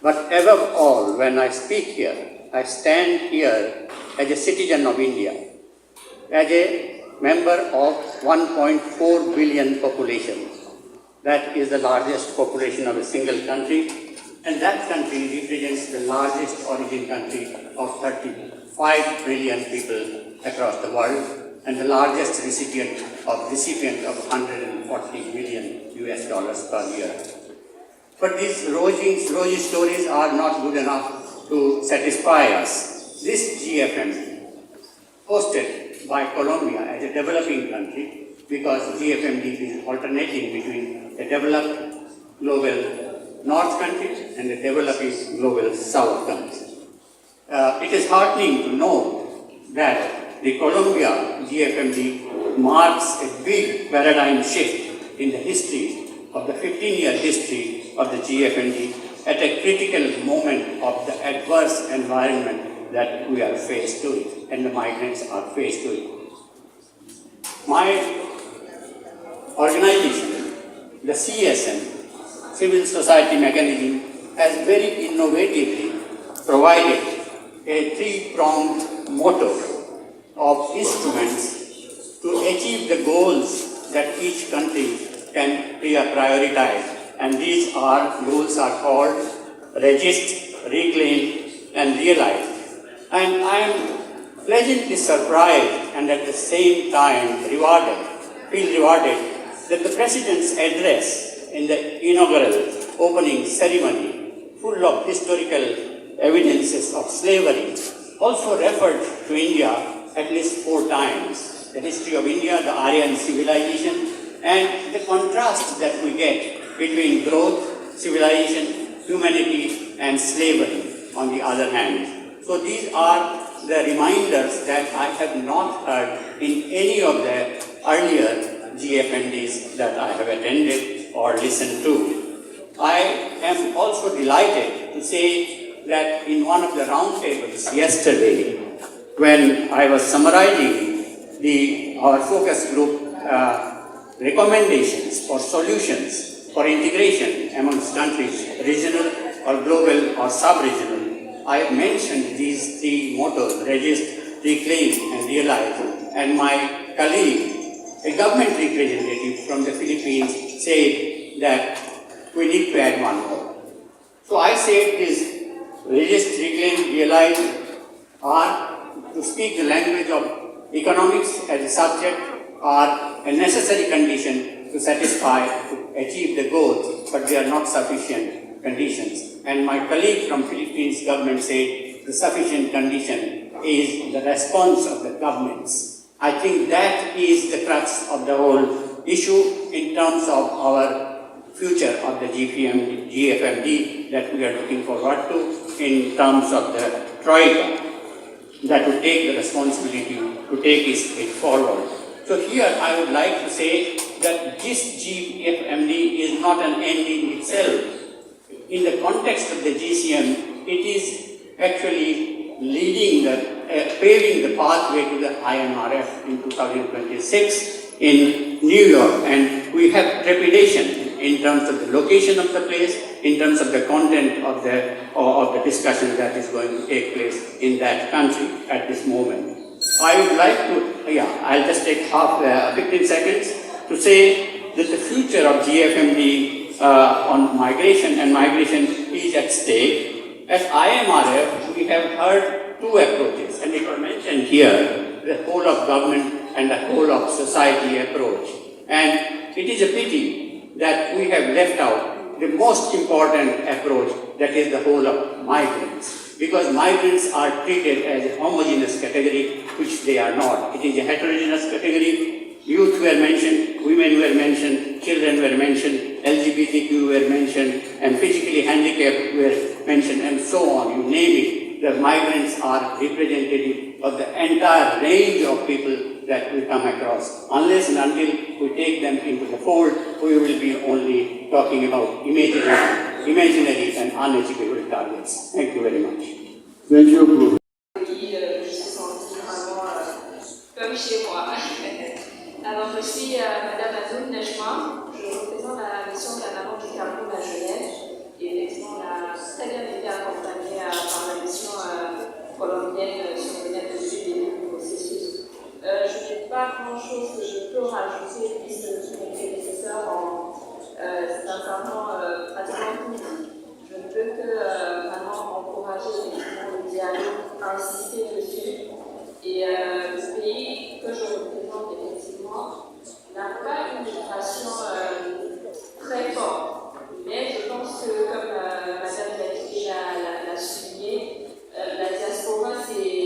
But above all, when I speak here, I stand here as a citizen of India, as a member of 1.4 billion population. That is the largest population of a single country, and that country represents the largest origin country of 35 billion people across the world, and the largest recipient of 140 million US dollars per year. But these rosy stories are not good enough to satisfy us. this GFMD, hosted by Colombia as a developing country, because GFMD is alternating between the developed global North countries and the developing global South countries. It is heartening to note that the Colombia GFMD marks a big paradigm shift in the history of the 15-year history of the GFMD at a critical moment of the adverse environment that we are faced with and the migrants are faced with. My organization, the CSM, Civil Society Mechanism, has very innovatively provided a three-pronged motto of instruments to achieve the goals that each country can prioritize. And these goals are called Register, Reclaim and Realize. And I am pleasantly surprised and at the same time feel rewarded that the President's address in the inaugural opening ceremony, full of historical evidences of slavery, also referred to India at least 4 times. The history of India, the Aryan civilization, and the contrast that we get between growth, civilization, humanity, and slavery on the other hand. So these are the reminders that I have not heard in any of the earlier GFMDs that I have attended or listened to. I am also delighted to say that in one of the roundtables yesterday, when I was summarizing our focus group recommendations for solutions for integration amongst countries, regional or global or sub-regional, I mentioned these 3 mottos, Register, Reclaim and Realize, and my colleague, a government representative from the Philippines, said that we need to add one more. So I said this Register, Reclaim, Realize are, to speak the language of economics as a subject, are a necessary condition to satisfy, to achieve the goals, but they are not sufficient conditions. And my colleague from Philippines government said the sufficient condition is the response of the governments. I think that is the crux of the whole issue in terms of our future of the GFMD that we are looking forward to in terms of the Troika that will take the responsibility to take it forward. So here I would like to say that this GFMD is not an end in itself. In the context of the GCM, it is actually paving the pathway to the IMRF in 2026 in New York. And we have trepidation in terms of the location of the place, in terms of the content of the discussion that is going to take place in that country at this moment. I would like to, I'll just take 15 seconds to say that the future of GFMD on migration and migration is at stake. At IMRF, we have heard 2 approaches, and it was mentioned here, the whole of government and the whole of society approach. And it is a pity that we have left out the most important approach, that is the whole of migrants. Because migrants are treated as a homogeneous category, which they are not. It is a heterogeneous category. Youth were mentioned, women were mentioned, children were mentioned, LGBTQ were mentioned, and physically handicapped were mentioned, and so on. You name it. The migrants are representative of the entire range of people that we come across. Unless and until we take them into the fold, we will be only talking about imaginary and unachievable targets. Thank you very much. Thank you. Je suis sentie vraiment comme chez moi. Alors, je suis Madame Azoun Nejma, je représente la mission Cameroun du Cameroun à Genève. Et effectivement, on a très bien été accompagnés par la mission colombienne sur le net de suivi du processus. Je n'ai pas grand-chose que je peux rajouter, puisque tous mes prédécesseurs ont sincèrement pratiquement tout dit. Je ne peux que vraiment encourager effectivement le dialogue, insister dessus. Et le pays que je représente effectivement n'a pas une migration très forte. Mais je pense que, comme Madame l'a souligné, la diaspora c'est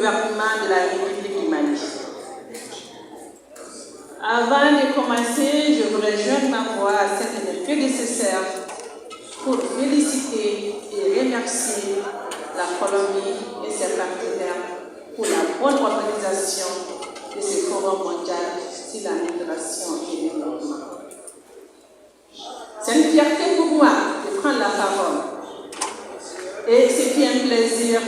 gouvernement de la République du Mali. Avant de commencer, je voudrais joindre ma voix à celle de mes prédécesseurs pour féliciter et remercier la Colombie et ses partenaires pour la bonne organisation de ce forum mondial sur la migration et le développement. C'est une fierté pour moi de prendre la parole et c'est un plaisir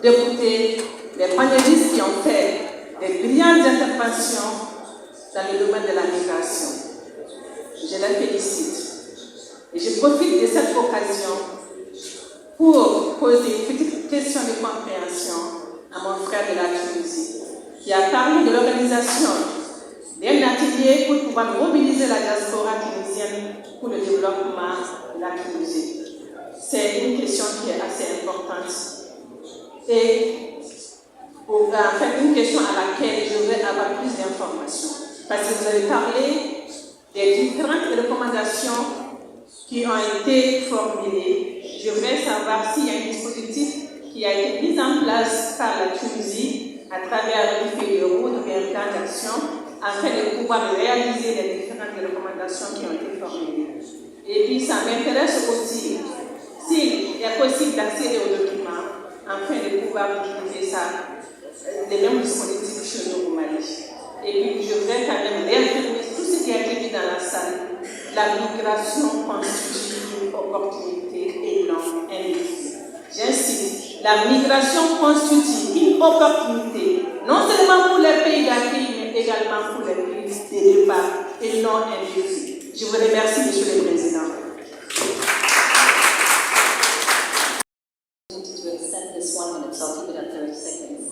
d'écouter les panélistes qui ont fait des brillantes interventions dans le domaine de la migration. Je les félicite. Et je profite de cette occasion pour poser une petite question de compréhension à mon frère de la Tunisie, qui a parlé de l'organisation d'un atelier pour pouvoir mobiliser la diaspora tunisienne pour le développement de la Tunisie. C'est une question qui est assez importante. Et pour faire une question à laquelle je voudrais avoir plus d'informations. Parce que vous avez parlé des différentes recommandations qui ont été formulées. Je voudrais savoir s'il y a un dispositif qui a été mis en place par la Tunisie à travers une feuille de route ou un plan d'action afin de pouvoir réaliser les différentes recommandations qui ont été formulées. Et puis ça m'intéresse aussi s'il est possible d'accéder aux documents afin de pouvoir utiliser ça, les mêmes dispositifs chez nous au Mali. Et puis je voudrais quand même réaffirmer tout ce qui a été dit dans la salle. La migration constitue une opportunité et non un défi. J'insiste, la migration constitue une opportunité, non seulement pour les pays d'accueil, mais également pour les pays de départ et non un défi. Je vous remercie, Monsieur le Président. To extend this 1 minute, so I'll keep it at 30 seconds.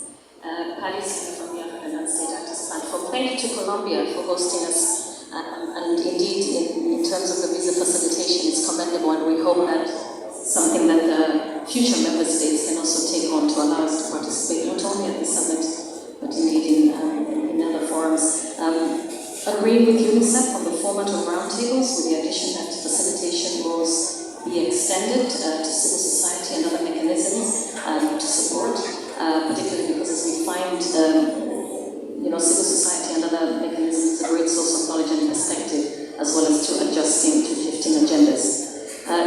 Paris from the African State Actors Platform. Thank you to Colombia for hosting us. And indeed, in terms of the visa facilitation, it's commendable, and we hope that something that the future member states can also take on to allow us to participate not only at the summit, but indeed in other forums. Agreeing with UNICEF on the format of roundtables, with the addition that facilitation rules be extended to civil society and other mechanisms to support, particularly because as we find civil society and other mechanisms is a great source of knowledge and perspective, as well as to adjusting to shifting agendas.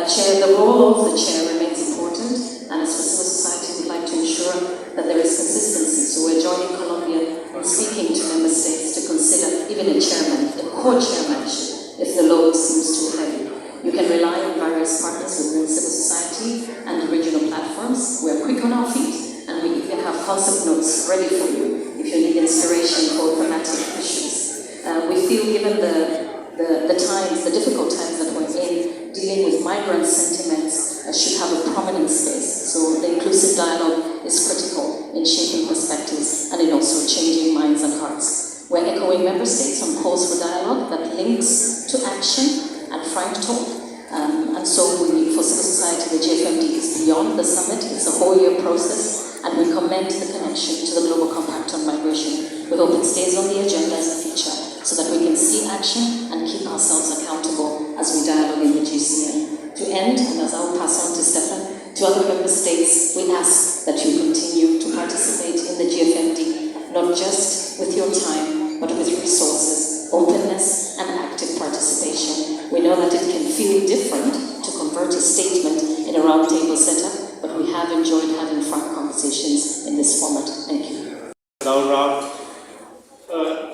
Chair, the role of the chair remains important, and as for civil society, we'd like to ensure that there is consistency. So we're joining Colombia in speaking to member states to consider even a chairman, a co-chairmanship, if the load seems too heavy. You can rely on various partners within civil society and regional platforms. We're quick on our feet, and we even have concept notes ready for you if you need inspiration for thematic issues. We feel given the times, the difficult times that we're in, dealing with migrant sentiments should have a prominent space. So the inclusive dialogue is critical in shaping perspectives and in also changing minds and hearts. We're echoing member states on calls for dialogue that links to action and frank talk. And so for civil society, the GFMD is beyond the summit. It's a whole year process, and we commend the connection to the Global Compact on Migration. We hope it stays on the agenda as a feature so that we can see action and keep ourselves accountable as we dialogue in the GCM. To end, and as I will pass on to Stefan, to other member states, we ask that you continue to participate in the GFMD, not just with your time, but with resources, openness, and active participation. We know that it can feel different to convert a statement in a roundtable setup, but we have enjoyed having frank conversations in this format. Thank you. Laura,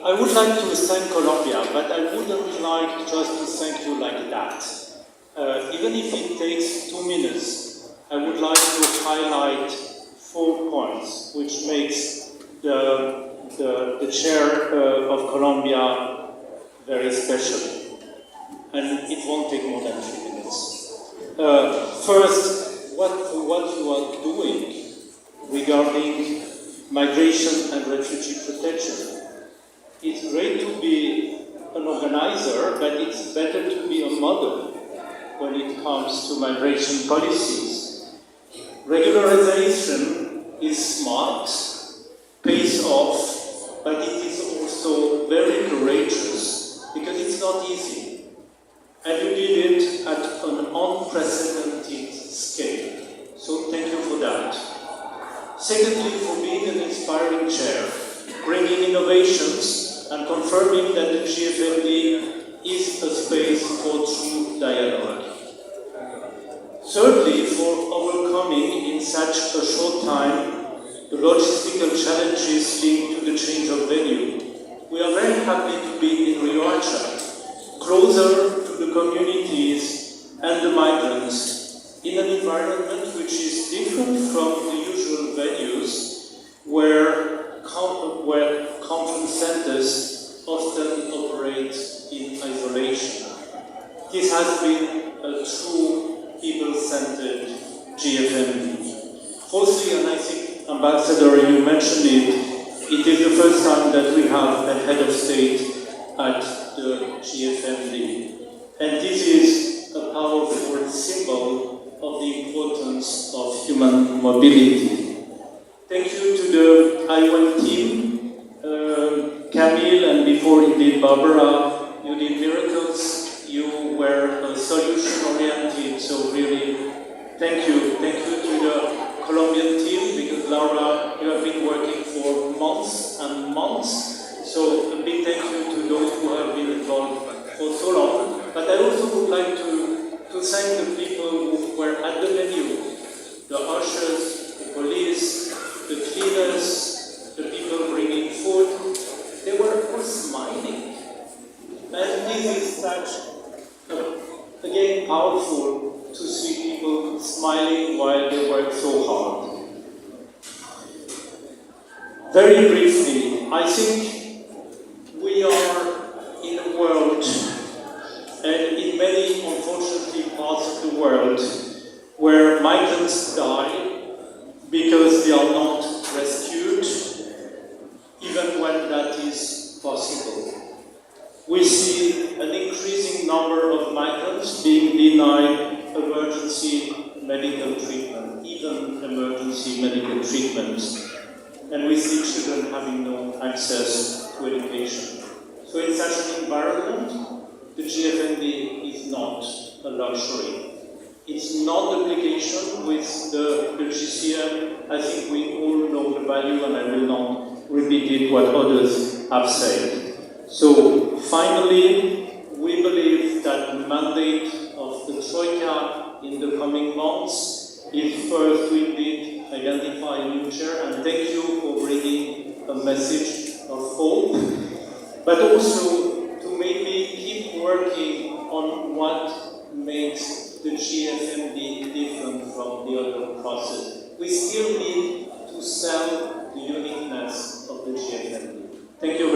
I would like to thank Colombia, but I wouldn't like just to thank you like that. Even if it takes 2 minutes, I would like to highlight 4 points, which makes the chair of Colombia very special. And it won't take more than 3 minutes. First, what you are doing regarding migration and refugee protection. It's great to be an organizer, but it's better to be a model when it comes to migration policies. Regularization is smart, pays off, but it is also very courageous because it's not easy. And you did it at an unprecedented scale. So thank you for that. Secondly, for being an inspiring chair, bringing innovations and confirming that the GFMD is a space for true dialogue. Thirdly, for overcoming in such a short time the logistical challenges linked to the change of venue. We are very happy to be in Riohacha, closer to the communities and the migrants, in an environment which is different from the usual venues where conference centers often operate in isolation. This has been a true people-centered GFMD. Fourthly, and I think Ambassador, you mentioned it is the first time that we have a head of state at the GFMD. And this is a powerful symbol of the importance of human mobility. Thank you to the IOM team, Camille, and before indeed Barbara. You did miracles. You were solution-oriented, so really, thank you. Thank you to the Colombian team, because Laura, you have been working for months and months. So a big thank you to those who have been involved for so long. But I also would like to thank the people who were at the venue, the ushers, the police, the cleaners, the people bringing food. They were all smiling. And this is such, again, powerful to see people smiling while they work so hard. Very briefly, I think we are in a world, and in many, unfortunately, parts of the world, where migrants die because they are not rescued, even when that is possible. We see an increasing number of migrants being denied emergency medical treatment, even emergency medical treatment. And we see children having no access to education. So in such an environment, the GFMD is not a luxury. It's non-duplication with the GCM. I think we all know the value, and I will not repeat what others have said. So finally, we believe that the mandate of the Troika in the coming months is first to indeed identify a new chair, and thank you for bringing a message of hope, but also to maybe keep working on what makes the GFMD different from the other process. We still need to sell the uniqueness of the GFMD. Thank you.